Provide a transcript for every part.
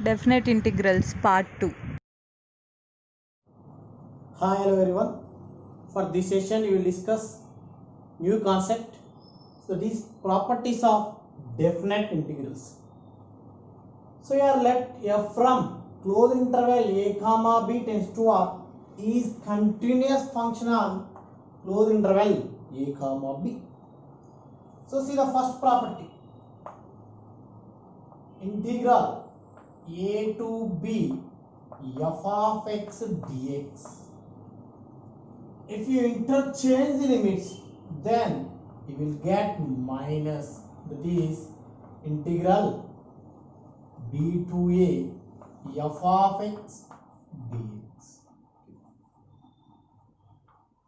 Definite integrals part 2. Hi, hello everyone. For this session, we will discuss new concept. So these properties of definite integrals. So here let f from closed interval a comma b tends to r is continuous function on closed interval a comma b. So see the first property. Integral a to b f of x dx. If you interchange the limits, then you will get minus, that is integral b to a f of x dx.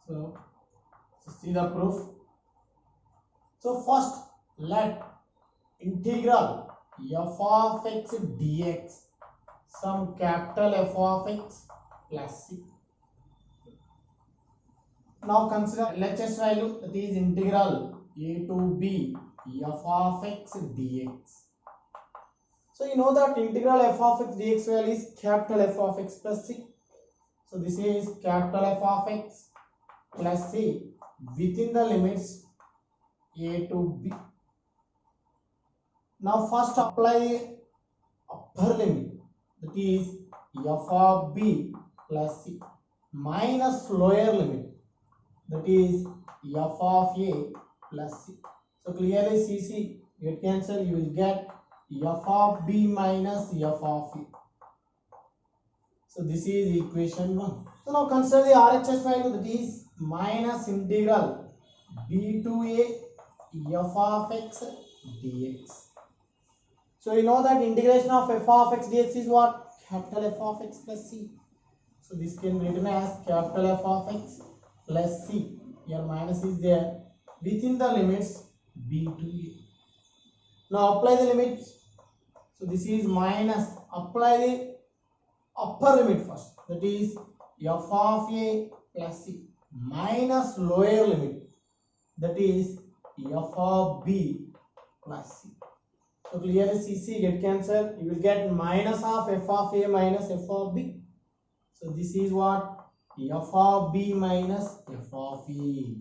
So see the proof. So first let integral f of x dx some capital F of x plus c. Now consider LHS value, that is integral a to b f of x dx. So you know that integral f of x dx value is capital F of x plus c. So this is capital F of x plus c within the limits a to b. Now first apply upper limit, that is f of b plus c minus lower limit, that is f of a plus c. So clearly CC get cancel, you will get f of b minus f of a. So this is equation 1. So now consider the RHS value, that is minus integral b to a f of x dx. So you know that integration of f of x dx is what? Capital F of x plus c. So this can be written as capital F of x plus c. Here minus is there within the limits b to a. Now apply the limits. So this is minus, apply the upper limit first, that is f of a plus c minus lower limit, that is f of b plus c. So clearly CC get cancelled, you will get minus of f of a minus f of b. So this is what? F of b minus f of a.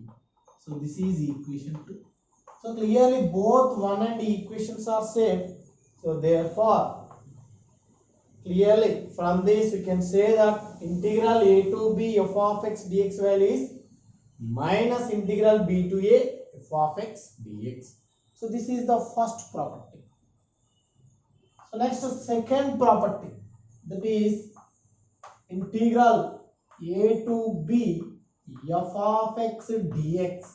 So this is equation 2. So clearly both 1 and equations are same. So therefore, clearly from this we can say that integral a to b f of x dx value is minus integral b to a f of x dx. So this is the first property. So next second property, that is integral a to b f of x dx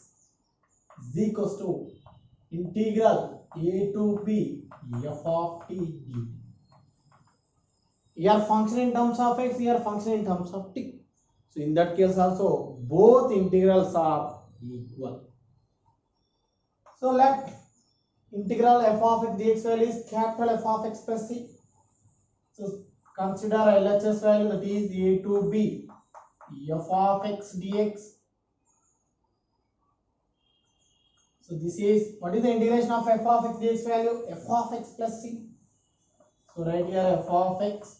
is equals to integral a to b f of t dt. Here function in terms of x, here function in terms of t. So in that case also both integrals are equal. So let integral f of x dx value is capital F of x plus c. So consider LHS value, that is a to b f of x dx. So this is, what is the integration of f of x dx value? F of x plus c. So right here f of x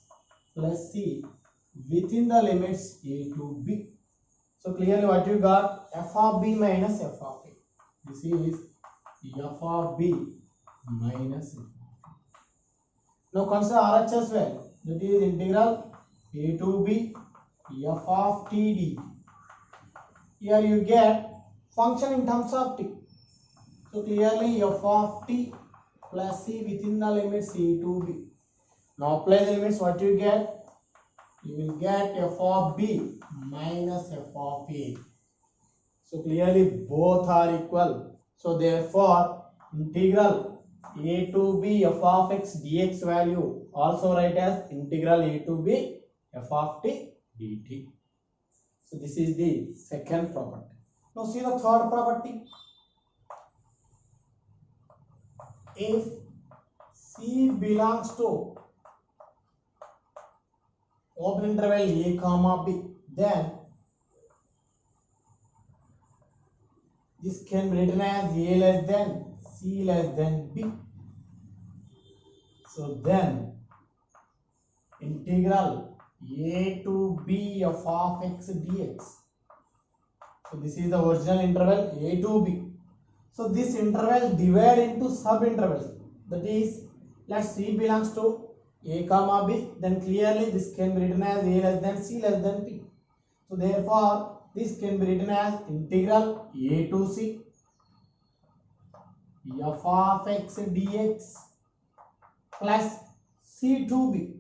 plus c within the limits a to b. So clearly what you got? F of b minus f of a. This is f of b minus f of a. Now consider RHS value, that is integral a to b f of t dt. Here you get function in terms of t. So clearly f of t plus c within the limits a to b. Now apply the limits, what you get? You will get f of b minus f of a. So clearly both are equal. So therefore integral a to b f of x dx value also write as integral a to b f of t dt. So this is the second property. Now see the third property. If C belongs to open interval a comma b, then this can be written as a less than c less than b. So then integral a to b f of x dx. So this is the original interval a to b. So this interval divide into sub intervals. That is, let c belongs to a comma b, then clearly this can be written as a less than c less than p. So therefore this can be written as integral a to c f of x dx plus c to b,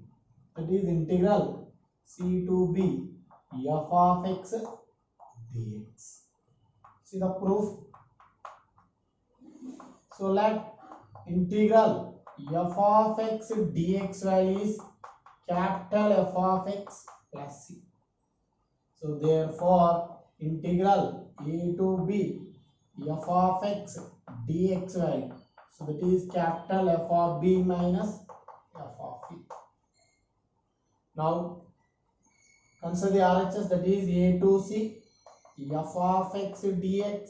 that is integral c to b f of x dx. See the proof. So let integral f of x dx value is capital F of x plus c. So therefore integral a to b f of x dx value, so that is capital F of b minus f of b. Now consider the RHS, that is a to c f of x dx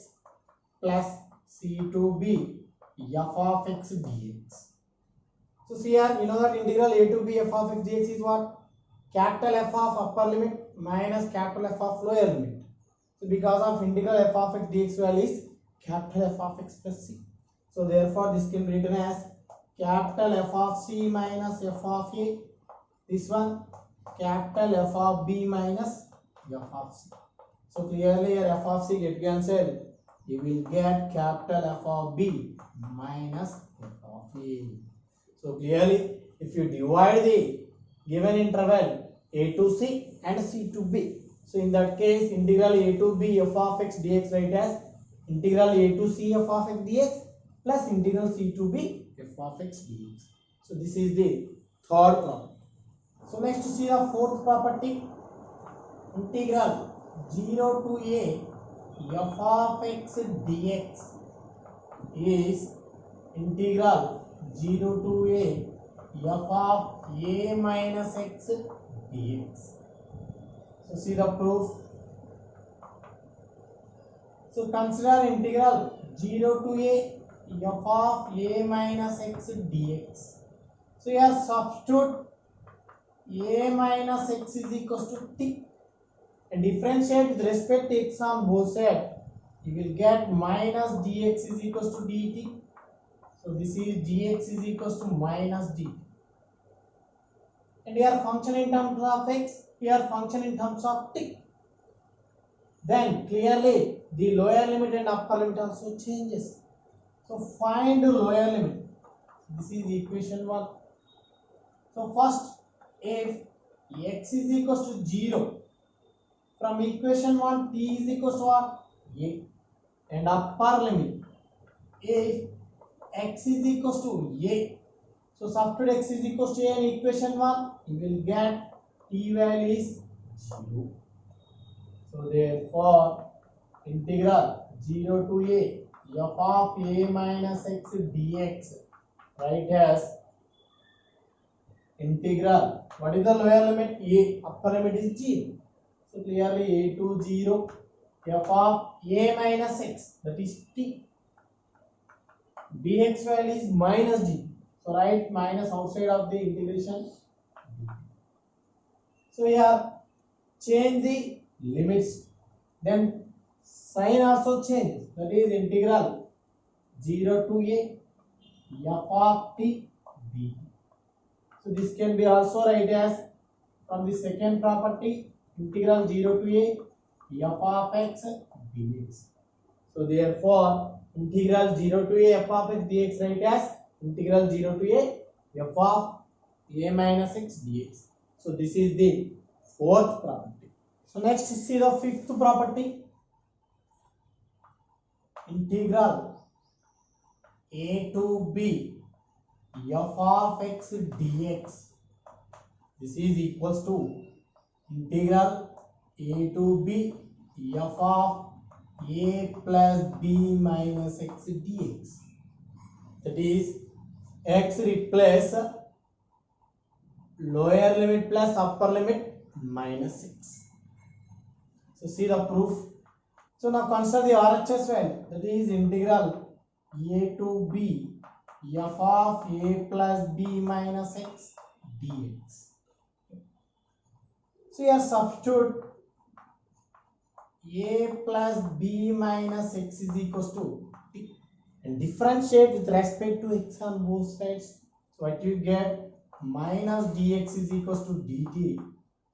plus c to b f of x dx. So see here, you know that integral a to b f of x dx is what? Capital F of upper limit minus capital F of lower limit. So because of integral f of x dx value is capital F of x plus c. So therefore this can be written as capital F of c minus f of a. This one capital F of b minus f of c. So clearly your f of c get cancelled. You will get capital F of b minus f of a. So clearly if you divide the given interval a to c and c to b, so in that case integral a to b f of x dx write as integral a to c f of x dx plus integral c to b f of x dx. So this is the third property. So next see the fourth property, integral 0 to a f of x dx is integral 0 to a f of a minus x dx. So see the proof. So consider integral 0 to a f of a minus x dx. So here substitute a minus x is equals to t and differentiate with respect to x on both sides. You will get minus dx is equals to dt. So this is dx is equals to minus dt. And here function in terms of x, here function in terms of t. Then clearly the lower limit and upper limit also changes. So find the lower limit. This is equation 1. So first, if x is equals to 0, from equation 1 t is equals to what? A. And upper limit, if x is equals to a, so substitute x is equals to a in equation 1, you will get t value is 0. So therefore integral 0 to a f of a minus x dx write as integral, what is the lower limit? A, upper limit is 0. So clearly a to 0 f of a minus x, that is t, dx value is minus d. So write minus outside of the integration. So here change the limits, then sign also changes, that is integral 0 to a f of t dt. So this can be also write as from the second property, integral 0 to a f of x dx. So therefore integral 0 to a f of x dx write as integral 0 to a f of a minus x dx. So this is the fourth property. So next see the fifth property, integral a to b f of x dx. This is equals to integral a to b f of a plus b minus x dx. That is x replace lower limit plus upper limit minus 6. So see the proof. So now consider the RHS value, that is integral a to b f of a plus b minus x dx. So here substitute a plus b minus x is equals to t and differentiate with respect to x on both sides. So what you get, minus dx is equals to dt.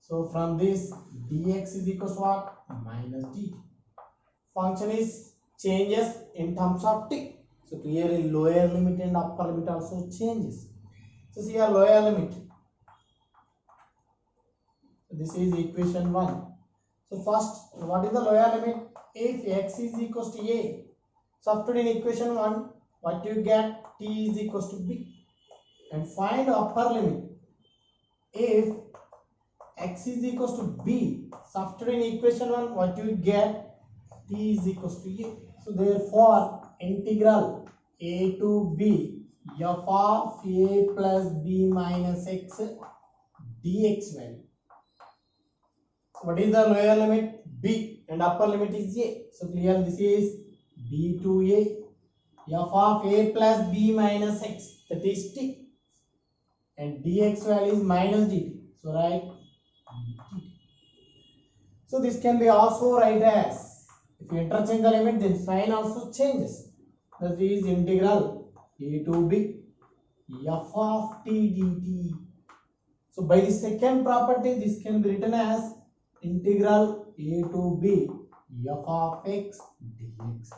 So from this dx is equals to what? Minus dt. Function is changes in terms of t. So clearly lower limit and upper limit also changes. So see here lower limit. This is equation 1. So first, what is the lower limit? If x is equals to a, substitute in equation 1, what you get? T is equals to b. And find upper limit. If x is equals to b, substitute in equation 1, what you get? T is equals to a. So therefore, integral a to b f of a plus b minus x dx value. So what is the lower limit? B and upper limit is a. So clear this is b to a f of a plus b minus x, that is t, and dx value is minus dt. So write dt. So this can be also write as, if you interchange the limit, then sign also changes. That is integral a to b f of t dt. So by the second property, this can be written as integral a to b f of x dx.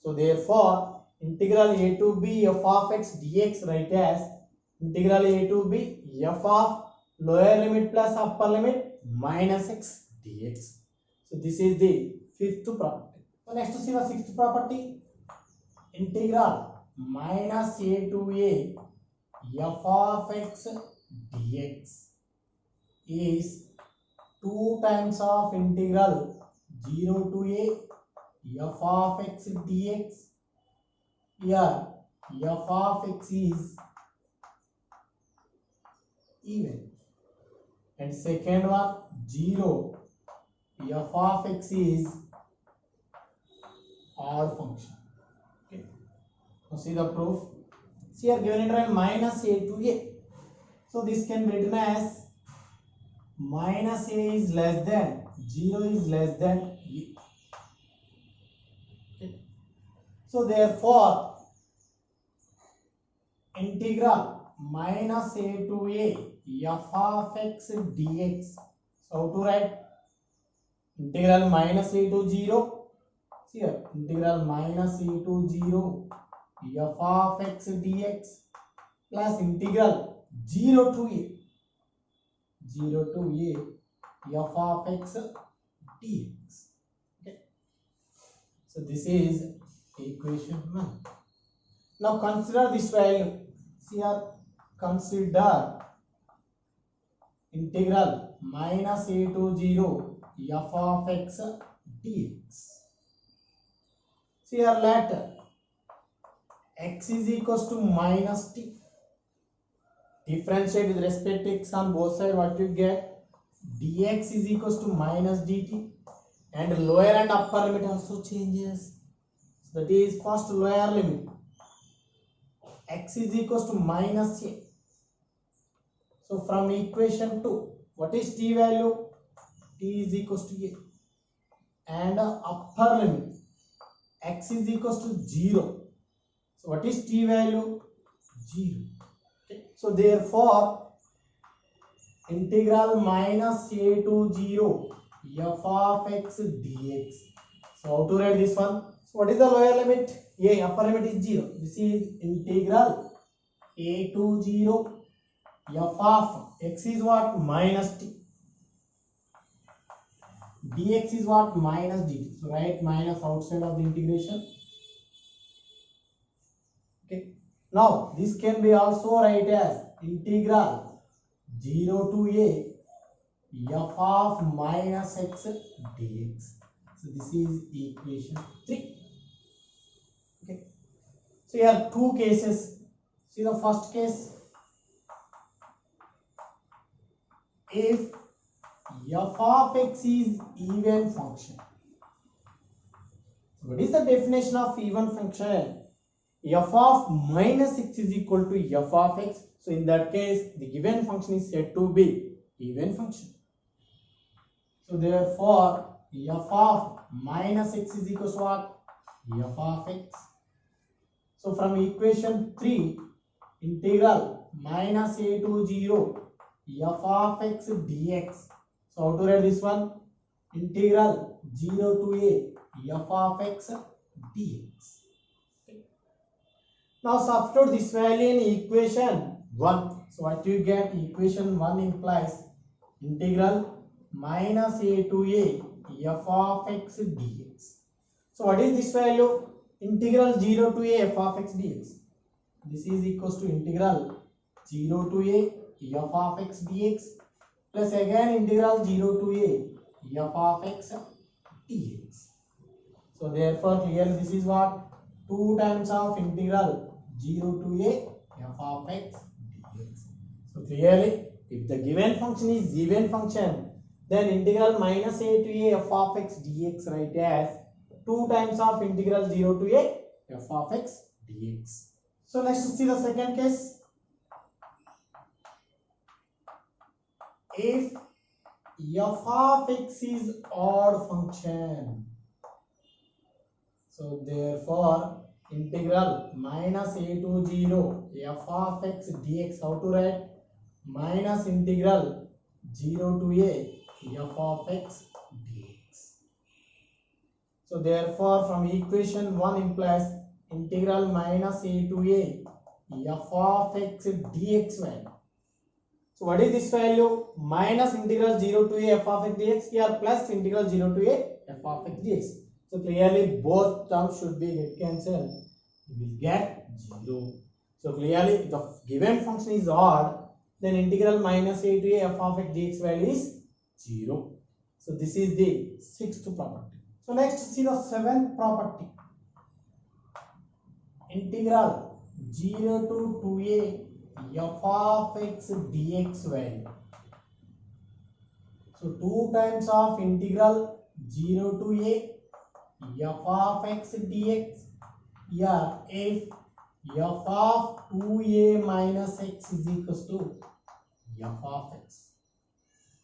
So therefore, integral a to b f of x dx write as integral a to b f of lower limit plus upper limit minus x dx. So this is the fifth property. So next to see the sixth property, integral minus a to a f of x dx is 2 times of integral 0 to a f of x dx. Here f of x is even, and second one 0 f of x is odd function. Okay, now see the proof. See here given integral minus a to a. So this can be written as minus a is less than 0 is less than a. Okay. So therefore, integral minus a to a f of x dx. So how to write? Integral minus a to 0. See here, integral minus a to 0 f of x dx plus integral 0 to a f of x dx. Okay. So this is equation 1. Now consider this value. See here, consider integral minus a to 0 f of x dx. See here, let x is equals to minus t. Differentiate with respect to x on both sides, what you get? Dx is equals to minus dt, and lower and upper limit also changes. So that is first lower limit, x is equals to minus a. So from equation 2, what is t value? T is equals to a, and upper limit, x is equals to 0. So what is t value? 0. Okay. So therefore, integral minus a to 0 f of x dx. So how to write this one? So what is the lower limit? A, upper limit is 0. This is integral a to 0 f of x is what? Minus t. Dx is what? Minus dt. So write minus outside of the integration. Okay. Now this can be also write as integral 0 to a f of minus x dx. So this is equation 3. Okay. So here are two cases. See the first case. If f of x is even function. What is the definition of even function? F of minus x is equal to f of x. So in that case, the given function is said to be even function. So therefore f of minus x is equals to what? F of x. So from equation 3, integral minus a to 0 f of x dx. So how to write this one? Integral 0 to a f of x dx. Now substitute this value in equation 1. So what you get? Equation 1 implies integral minus a to a f of x dx. So what is this value? Integral 0 to a f of x dx. This is equals to integral 0 to a f of x dx plus again integral 0 to a f of x dx. So therefore clearly this is what? 2 times of integral 0 to a f of x dx. So clearly if the given function is even function, then integral minus a to a f of x dx write as 2 times of integral 0 to a f of x dx. So next see the second case. If f of x is odd function, so therefore integral minus a to 0 f of x dx, how to write? Minus integral 0 to a f of x dx. So therefore from equation 1 implies integral minus a to a f of x dx value. So what is this value? Minus integral 0 to a f of x dx here plus integral 0 to a f of x dx. So clearly both terms should be get cancelled. We will get 0. So clearly if the given function is odd, then integral minus a to a f of x dx value is 0. So this is the 6th property. So next see the 7th property. Integral 0 to 2a f of x dx value. So 2 times of integral 0 to a f of x dx. Yeah, if f of 2a minus x is equals to f of x.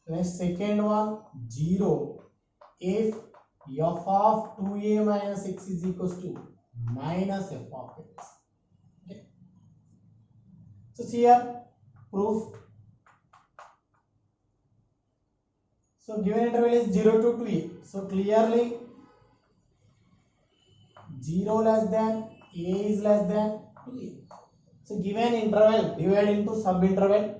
Next second one 0 if f of 2a minus x is equals to minus f of x. Okay. So see here proof. So given interval is 0 to 2a. So clearly 0 less than a is less than 2a. So given interval divide into subinterval.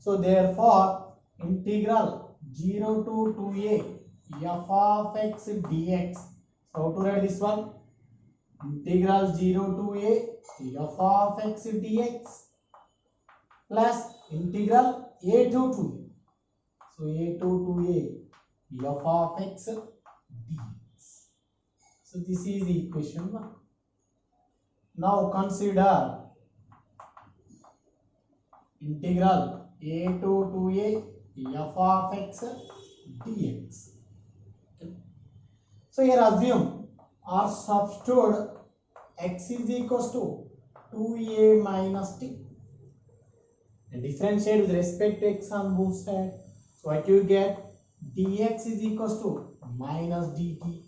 So therefore integral 0 to 2a f of x dx. So how to write this one? Integral 0 to a f of x dx plus integral a to 2a. So a to 2a f of x dx. So this is equation 1. Now consider integral a to 2a f of x dx. Okay. So here assume or substitute x is equals to 2a minus t and differentiate with respect to x on both sides. So what you get? Dx is equals to minus dt.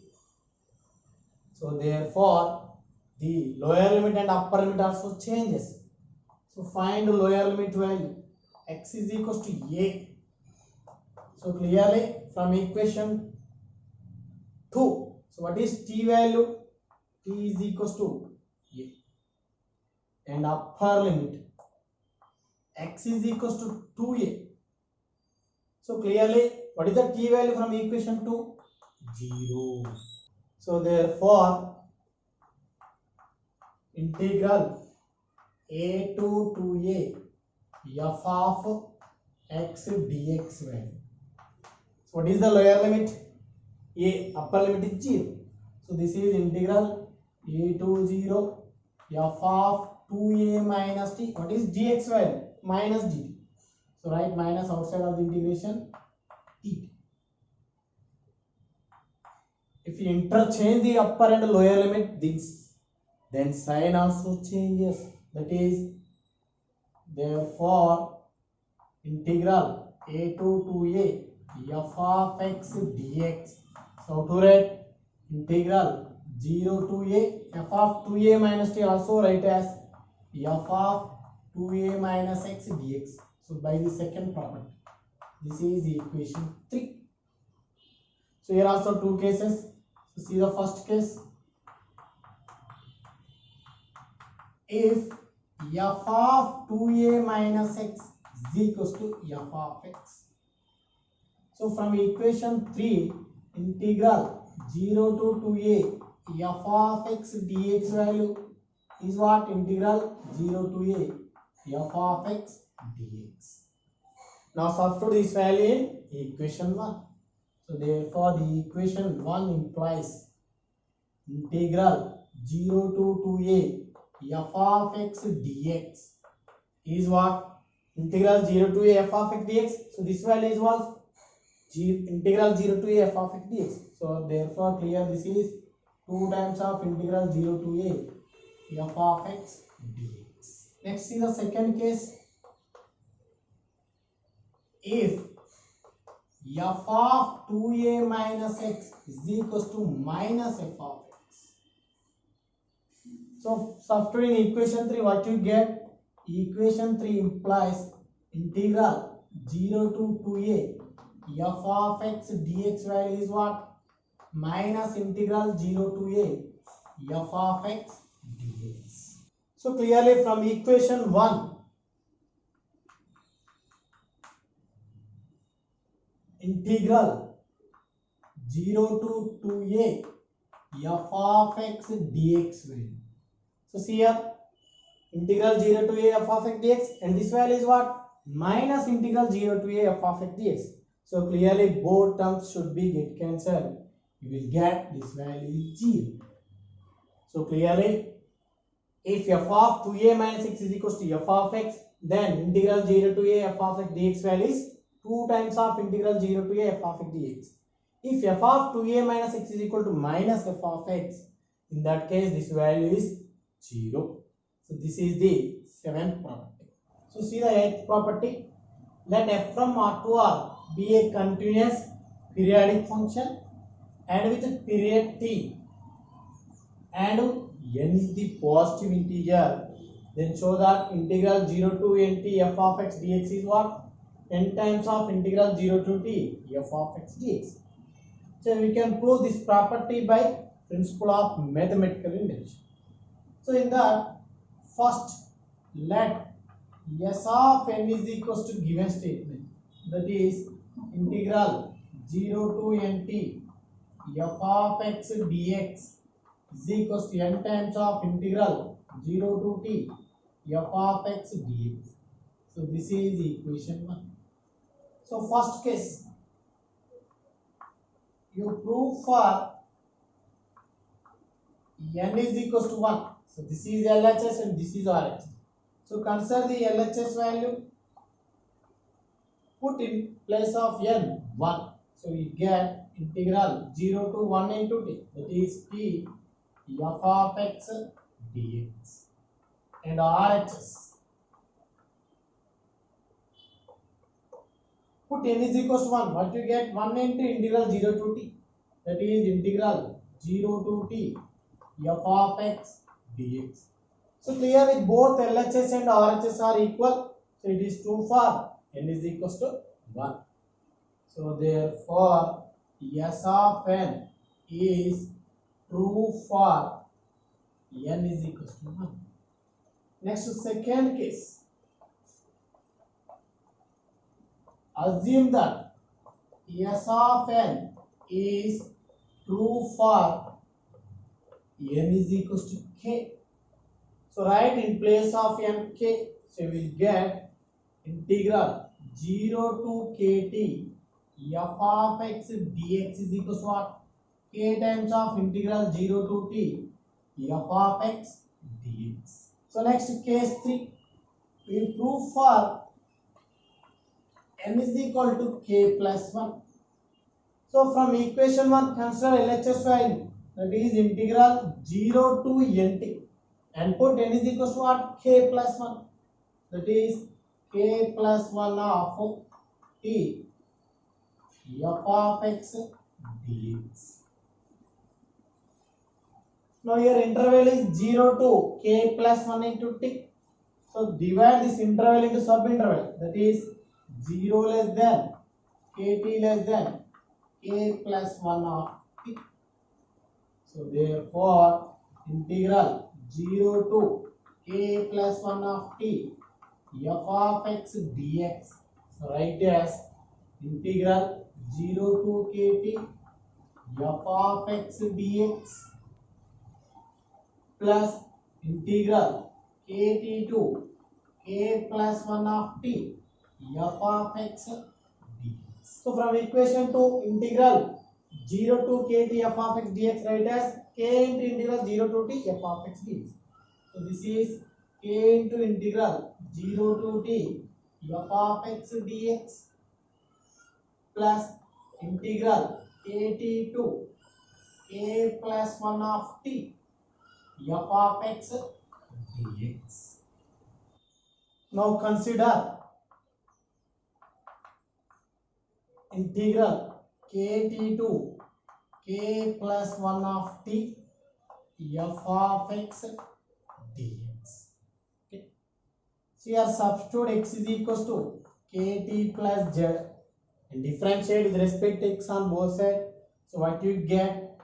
So therefore the lower limit and upper limit also changes. So find the lower limit value. X is equals to a. So clearly from equation 2. So what is t value? T is equals to a. And upper limit x is equals to 2a. So clearly what is the t value from equation 2? 0. So therefore integral a to 2a f of x dx value. So what is the lower limit? A. Upper limit is 0. So this is integral a to 0 f of 2a minus t. What is dx value? Minus dt. So write minus outside of the integration t. If you interchange the upper and lower limit, then sign also changes. That is, therefore, integral a to 2a f of x dx. So to write integral 0 to a f of 2a minus t also write as f of 2a minus x dx. So by the second property, this is equation 3. So here also two cases. So see the first case. If f of 2a minus x is equals to f of x. So from equation 3, integral 0 to 2a f of x dx value is what? Integral 0 to a f of x dx. Now substitute this value in equation 1. So therefore the equation 1 implies integral 0 to 2a f of x dx is what? Integral 0 to a f of x dx. So this value is what? Integral 0 to a f of x dx. So therefore clear this is 2 times of integral 0 to a f of x dx. Next see the second case. If f of 2a minus x is equals to minus f of x. So substituting equation 3, what you get? Equation 3 implies integral 0 to 2a f of x dx value is what? Minus integral 0 to a f of x dx. So clearly from equation 1, integral 0 to 2a f of x dx value. So see here, integral 0 to a f of x dx, and this value is what? Minus integral 0 to a f of x dx. So clearly both terms should be get cancelled. You will get this value is 0. So clearly, if f of 2a minus x is equals to f of x, then integral 0 to a f of x dx value is 2 times of integral 0 to a f of x dx. If f of 2a minus x is equal to minus f of x, in that case this value is 0. So this is the 7th property. So see the 8th property. Let f from R to R be a continuous periodic function and with period t, and n is the positive integer, then show that integral 0 to n t f of x dx is what? N times of integral 0 to t f of x dx. So we can prove this property by principle of mathematical induction. So in the first, let s of n is equals to given statement, that is integral 0 to n t f of x dx is equals to n times of integral 0 to t f of x dx. So this is equation 1. So first case, you prove for n is equals to 1. So this is LHS and this is RHS. So consider the LHS value, put in place of n 1. So we get integral 0 to 1 into t, that is t f of x dx, and RHS. Put n is equals to 1. What you get? 1 into integral 0 to t, that is integral 0 to t f of x dx. So clearly both LHS and RHS are equal. So it is true for n is equals to 1. So therefore s of n is true for n is equals to 1. Next, second case. Assume that s of n is true for n is equals to k. So write in place of n k. So we will get integral 0 to kt f of x dx is equals to what? K times of integral 0 to t f of x dx. So next case 3, we prove for n is equal to k plus 1. So from equation 1, consider LHS value, that is integral 0 to nt, and put n is equal to what? K plus 1, that is k plus 1 of t f of x dx. Now your interval is 0 to k plus 1 into t. So divide this interval into sub-interval, that is 0 less than kt less than k plus 1 of t. So therefore integral 0 to k plus 1 of t f of x dx. So write as integral 0 to kt f of x dx plus integral kt to k plus 1 of t f of x dx. So from equation to integral 0 to kt f of x dx, write as k into integral 0 to t f of x dx. So this is k into integral 0 to t f of x dx plus integral kt to k plus 1 of t f of x dx. Now consider integral kt to k plus 1 of t f of x dx. Okay. So here substitute x is equals to kt plus z and differentiate with respect to x on both sides. So what you get,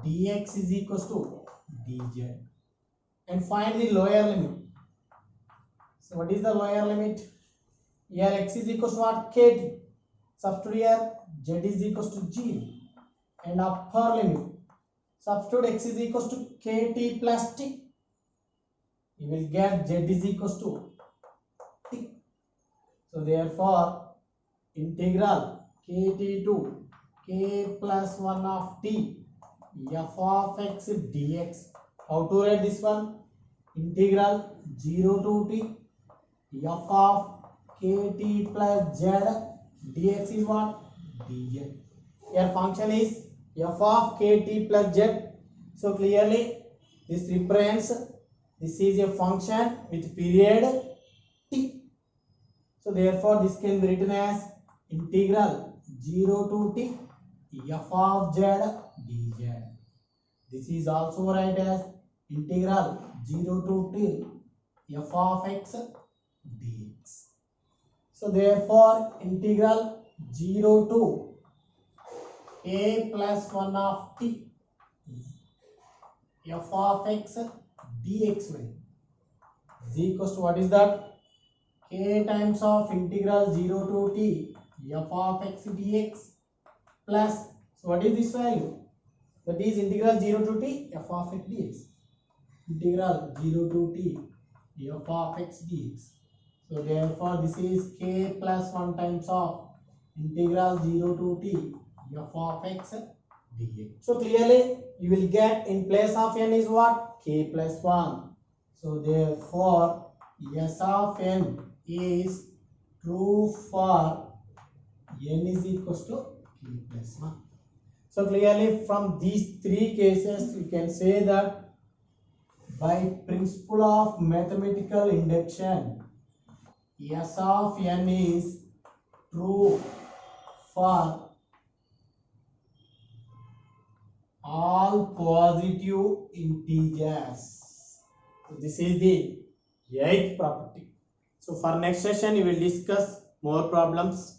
dx is equals to dz, and find the lower limit. So what is the lower limit? Here x is equals to what? Kt. Substitute here z is equals to 0, and upper limit, substitute x is equals to kt plus t. You will get z is equals to t. So therefore integral kt to k plus 1 of t f of x dx. How to write this one? Integral 0 to t f of kt plus z dx is what? dz. Here function is f of kt plus z. So clearly this represents, this is a function with period t. So therefore this can be written as integral 0 to t f of z dz. This is also write as integral 0 to t f of x dx. So therefore integral 0 to a plus 1 of t f of x dx is equals to, what is that? K times of integral 0 to t f of x dx plus, so what is this value? That is integral 0 to t f of x dx. Integral 0 to t f of x dx. So therefore this is k plus 1 times of integral 0 to t f of x dx. So clearly you will get in place of n is what? K plus 1. So therefore s of n is true for n is equals to k plus 1. So clearly from these three cases you can say that by principle of mathematical induction, s of n is true for all positive integers. So this is the eighth property. So for next session we will discuss more problems.